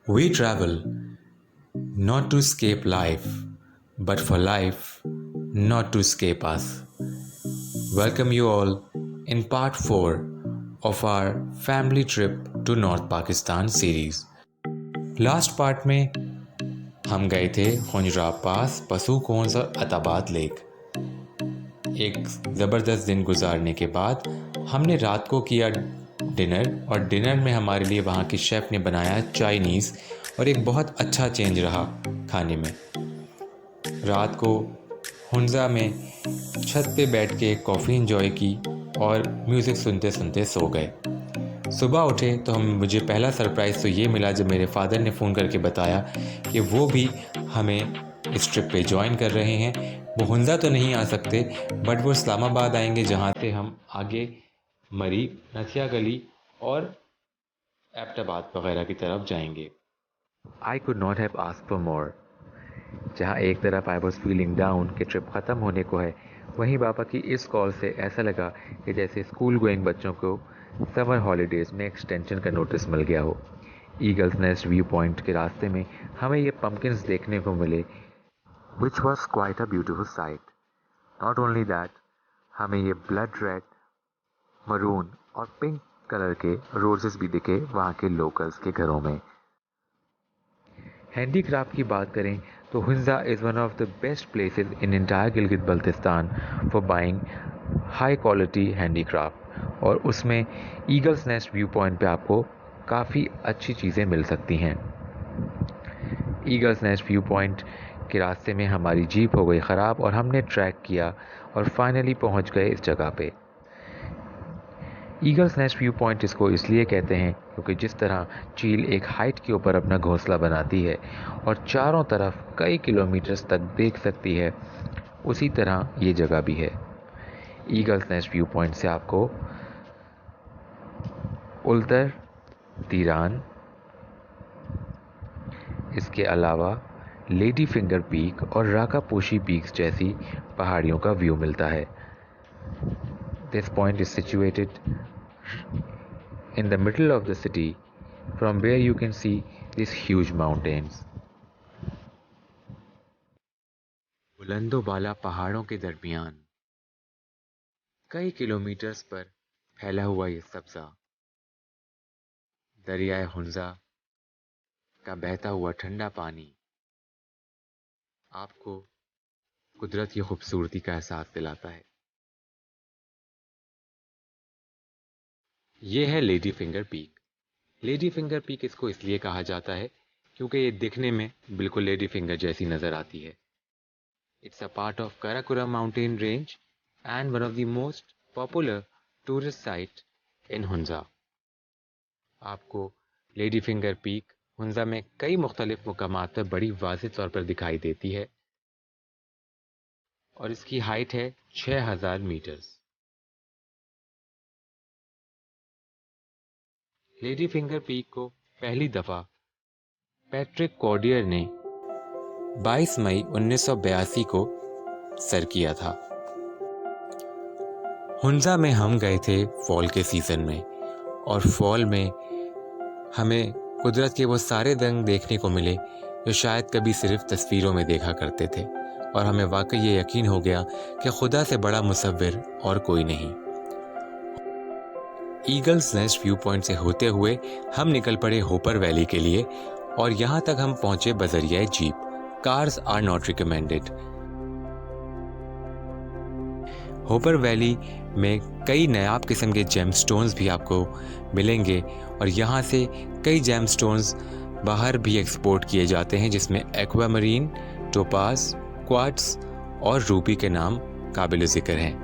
We travel not to escape life, but for life not to escape us. Welcome you all in part 4 of our family trip to North Pakistan series. Last part में हम गए थे हुंजरा पास, पशु कोंस और Attabad lake. एक ज़बरदस्त दिन गुजारने के बाद हमने रात को किया डिनर, और डिनर में हमारे लिए वहाँ की शेफ़ ने बनाया चाइनीज़, और एक बहुत अच्छा चेंज रहा खाने में। रात को हुंजा में छत पे बैठ के कॉफ़ी इंजॉय की और म्यूज़िक सुनते सुनते सो गए। सुबह उठे तो मुझे पहला सरप्राइज़ तो ये मिला जब मेरे फादर ने फ़ोन करके बताया कि वो भी हमें इस ट्रिप पे ज्वाइन कर रहे हैं। वो हुंजा तो नहीं आ सकते, बट वो इस्लामाबाद आएंगे, जहाँ से हम आगे मरी, नसिया गली और एबटाबाद वगैरह की तरफ जाएंगे। I could not have asked for more. जहाँ एक तरफ आई वॉज फीलिंग डाउन कि ट्रिप ख़त्म होने को है, वहीं पापा की इस कॉल से ऐसा लगा कि जैसे स्कूल गोइंग बच्चों को समर हॉलीडेज़ में एक्सटेंशन का नोटिस मिल गया हो। ईगल्स नेस्ट व्यू पॉइंट के रास्ते में हमें ये पम्पकिन्स देखने को मिले, which was quite a beautiful site. Not only that, हमें ये ब्लड रेड, मरून और पिंक कलर के रोजेस भी दिखे वहाँ के लोकल्स के घरों में। हैंडीक्राफ्ट की बात करें तो Hunza is one of the best places in entire Gilgit Baltistan for buying high quality handicraft, और उसमें ईगल्स नेस्ट व्यू पॉइंट पे आपको काफ़ी अच्छी चीज़ें मिल सकती हैं। ईगल्स नेस्ट व्यू पॉइंट के रास्ते में हमारी जीप हो गई ख़राब और हमने ट्रैक किया और फाइनली पहुंच गए इस जगह पे। ईगल्स नेस्ट व्यू पॉइंट इसको इसलिए कहते हैं क्योंकि जिस तरह चील एक हाइट के ऊपर अपना घोंसला बनाती है और चारों तरफ कई किलोमीटर्स तक देख सकती है, उसी तरह ये जगह भी है। ईगल्स नेस्ट व्यू पॉइंट से आपको उल्तर, तीरान, इसके अलावा लेडी फिंगर पीक और राकापोशी पीक्स जैसी पहाड़ियों का व्यू मिलता है। This point is situated in the middle of the city from where you can see these huge mountains. बुलंदो बाला पहाड़ों के दरमियान कई किलोमीटर्स पर फैला हुआ ये सब्जा दरियाए हुंजा का बहता हुआ ठंडा पानी आपको कुदरत की खूबसूरती का एहसास दिलाता है। ये है lady finger peak. Lady finger peak इसको इसलिए कहा जाता है क्योंकि ये दिखने में बिल्कुल लेडी फिंगर जैसी नज़र आती है। It's a part of Karakoram mountain range and one of the most popular tourist site in Hunza. आपको लेडी फिंगर पीक हुंजा में कई मुख्तलिफ मुकामात पर बड़ी वाज़ेह तौर पर दिखाई देती है, और इसकी हाइट है 6000 मीटर्स। लेडी फिंगर पीक को पहली दफ़ा पैट्रिक कॉर्डियर ने 22 मई 1982 को सर किया था। हुंजा में हम गए थे फॉल के सीज़न में, और फॉल में हमें कुदरत के वो सारे रंग देखने को मिले जो शायद कभी सिर्फ तस्वीरों में देखा करते थे, और हमें वाकई ये यकीन हो गया कि खुदा से बड़ा मुसव्विर और कोई नहीं। ईगल्स नेस्ट व्यू पॉइंट से होते हुए हम निकल पड़े होपर वैली के लिए, और यहाँ तक हम पहुँचे बजरिया जीप। Cars are not recommended. Hopar valley में कई नायाब किस्म के जेमस्टोन्स भी आपको मिलेंगे, और यहाँ से कई जेमस्टोन्स बाहर भी एक्सपोर्ट किए जाते हैं, जिसमें एक्वामरीन, टोपाज, क्वार्ट्स और रूबी के नाम काबिल ज़िक्र हैं।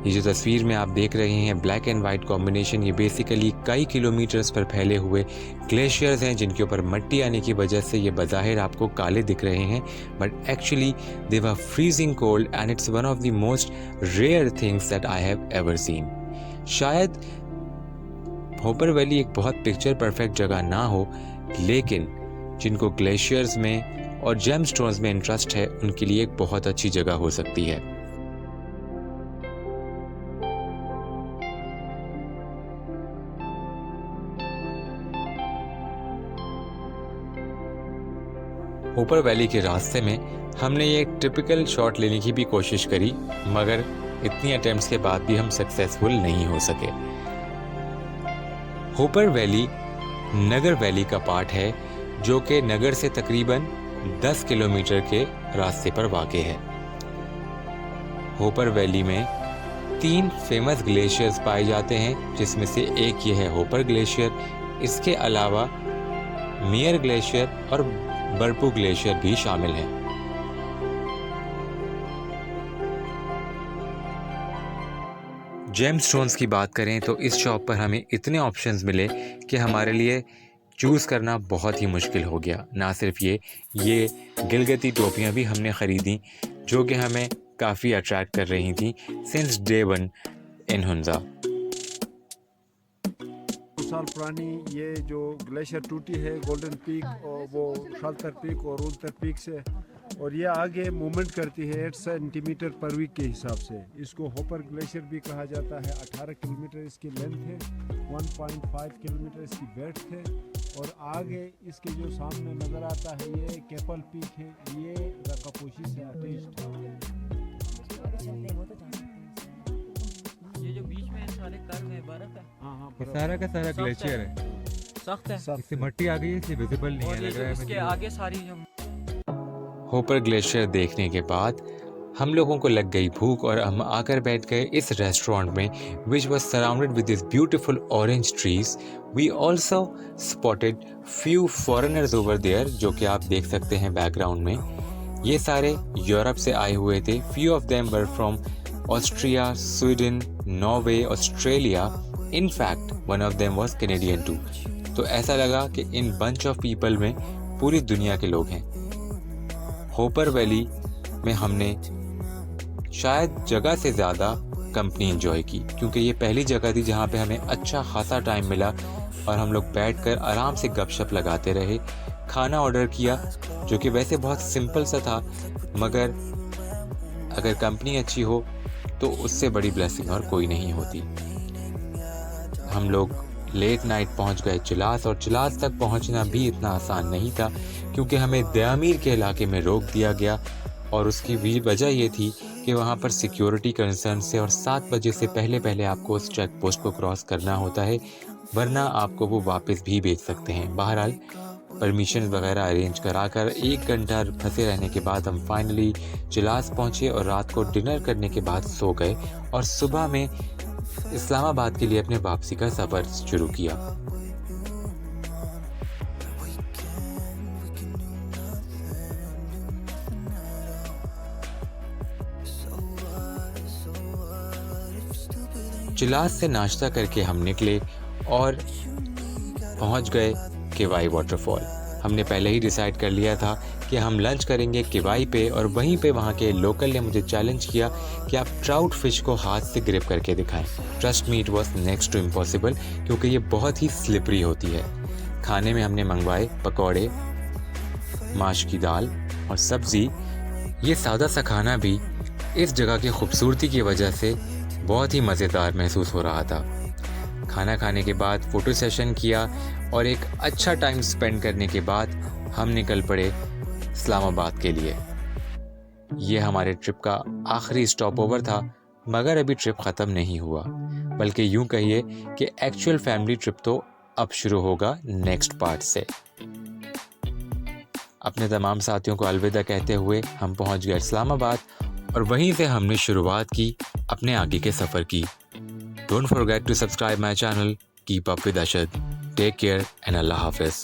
ये जो तस्वीर में आप देख रहे हैं ब्लैक एंड वाइट कॉम्बिनेशन, ये बेसिकली कई किलोमीटर्स पर फैले हुए ग्लेशियर्स हैं जिनके ऊपर मिट्टी आने की वजह से ये बज़ाहिर आपको काले दिख रहे हैं, but actually they were freezing cold and it's one of the most rare things that I have ever seen. शायद होपर वैली एक बहुत पिक्चर परफेक्ट जगह ना हो, लेकिन जिनको ग्लेशियर्स में और जेमस्टोन्स में इंटरेस्ट है उनके लिए एक बहुत अच्छी जगह हो सकती है। होपर वैली के रास्ते में हमने ये एक टिपिकल शॉट लेने की भी कोशिश करी, मगर इतनी अटेम्प्ट्स के बाद भी हम सक्सेसफुल नहीं हो सके। होपर वैली नगर वैली का पार्ट है जो कि नगर से तकरीबन 10 किलोमीटर के रास्ते पर वाक़े है। होपर वैली में 3 फेमस ग्लेशियर्स पाए जाते हैं, जिसमें से एक ये है होपर ग्लेशियर। इसके अलावा मेयर ग्लेशियर और बर्पू ग्लेशियर भी शामिल हैं। जेमस्टोन्स की बात करें तो इस शॉप पर हमें इतने ऑप्शंस मिले कि हमारे लिए चूज़ करना बहुत ही मुश्किल हो गया। ना सिर्फ ये गिलगती टोपियाँ भी हमने ख़रीदी जो कि हमें काफ़ी अट्रैक्ट कर रही थी सिंस डे 1 इन हुंजा। साल पुरानी ये जो ग्लेशियर टूटी है गोल्डन पीक और वो शाल्टर पीक और उल्टर पीक से, और ये आगे मूवमेंट करती है 8 सेंटीमीटर पर वीक के हिसाब से। इसको होपर ग्लेशियर भी कहा जाता है। 18 किलोमीटर इसकी लेंथ है, 1.5 किलोमीटर इसकी ब्रेड्थ है, और आगे इसके जो सामने नज़र आता है ये केपल पीक है। ये रकापोशी से अटैच्ड है। ये जो बीच में सारे कर्व है बर्फ है। हाँ सारा का सारा ग्लेशियर है, सख्त है। इससे मट्टी आ गई है, इसलिए विजिबल नहीं और है, ये लग जो रहा है इसके मुझे। आगे सारी जो होपर ग्लेशियर देखने के बाद हम लोगों को लग गई भूख और हम आकर बैठ गए इस रेस्टोरेंट में which was surrounded with this beautiful orange trees. We also spotted few foreigners over there, जो कि आप देख सकते हैं बैकग्राउंड में। ये सारे यूरोप से आए हुए थे। Few of them were from Austria, Sweden, Norway, Australia. In fact one of them was Canadian too. तो ऐसा लगा कि इन बंच ऑफ पीपल में पूरी दुनिया के लोग हैं। होपर वैली में हमने शायद जगह से ज़्यादा कंपनी एंजॉय की, क्योंकि ये पहली जगह थी जहाँ पे हमें अच्छा खासा टाइम मिला और हम लोग बैठकर आराम से गपशप लगाते रहे। खाना ऑर्डर किया जो कि वैसे बहुत सिंपल सा था, मगर अगर कंपनी अच्छी हो तो उससे बड़ी ब्लेसिंग और कोई नहीं होती। हम लोग लेट नाइट पहुंच गए चिलास, और चिलास तक पहुंचना भी इतना आसान नहीं था क्योंकि हमें दयामीर के इलाके में रोक दिया गया, और उसकी भी वजह ये थी कि वहाँ पर सिक्योरिटी कंसर्न से और 7 बजे से पहले आपको उस चेक पोस्ट को क्रॉस करना होता है, वरना आपको वो वापस भी भेज सकते हैं। बहरहाल परमिशन वगैरह अरेंज कराकर 1 घंटा फंसे रहने के बाद हम फाइनली चिलास पहुँचे और रात को डिनर करने के बाद सो गए और सुबह में इस्लामाबाद के लिए अपने वापसी का सफ़र शुरू किया। चिलास से नाश्ता करके हम निकले और पहुंच गए किवाई वाटरफॉल। हमने पहले ही डिसाइड कर लिया था कि हम लंच करेंगे किवाई पे, और वहीं पे वहाँ के लोकल ने मुझे चैलेंज किया कि आप ट्राउट फिश को हाथ से ग्रिप करके दिखाएं। Trust me, it was next to impossible क्योंकि ये बहुत ही स्लिपरी होती है। खाने में हमने मंगवाए पकौड़े, माश की दाल और सब्ज़ी। ये सादा सा खाना भी इस जगह की खूबसूरती की वजह से बहुत ही मज़ेदार महसूस हो रहा था। खाना खाने के बाद फ़ोटो सेशन किया और एक अच्छा टाइम स्पेंड करने के बाद हम निकल पड़े इस्लामाबाद के लिए। ये हमारे ट्रिप का आखिरी स्टॉप ओवर था, मगर अभी ट्रिप ख़त्म नहीं हुआ, बल्कि यूँ कहिए कि एक्चुअल फैमिली ट्रिप तो अब शुरू होगा नेक्स्ट पार्ट से। अपने तमाम साथियों को अलविदा कहते हुए हम पहुँच गए इस्लामाबाद, और वहीं से हमने शुरुआत की अपने आगे के सफ़र की। Don't forget to subscribe my channel. Keep up with Ashad. Take care and Allah Hafiz.